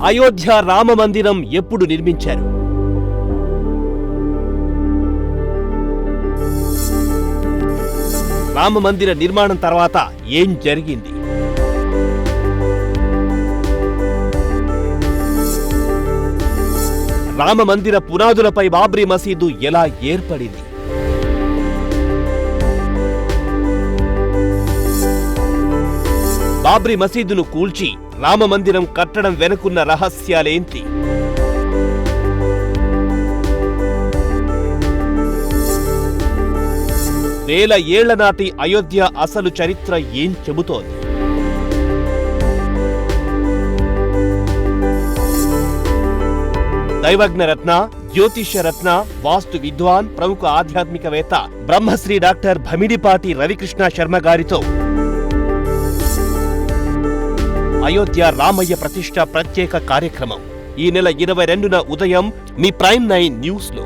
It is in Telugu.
అయోధ్య రామ మందిరం ఎప్పుడు నిర్మించారు? రామ మందిర నిర్మాణం తర్వాత ఏం జరిగింది? రామ మందిర పునాదులపై బాబ్రీ మసీదు ఎలా ఏర్పడింది? బాబ్రీ మసీదును కూల్చి రామ మందిరం కట్టడం వెనుకున్న రహస్యాలేంటి? వేల ఏళ్ల నాటి అయోధ్య అసలు చరిత్ర ఏం చెబుతోంది? దైవజ్ఞ రత్న, జ్యోతిష్య రత్న, వాస్తు విద్వాన్, ప్రముఖ ఆధ్యాత్మికవేత్త బ్రహ్మశ్రీ డాక్టర్ భమిడిపాటి రవికృష్ణ శర్మ గారితో అయోధ్య రామయ్య ప్రతిష్ఠ ప్రత్యేక కార్యక్రమం ఈ నెల 22న ఉదయం మీ ప్రైమ్ 9 న్యూస్లో.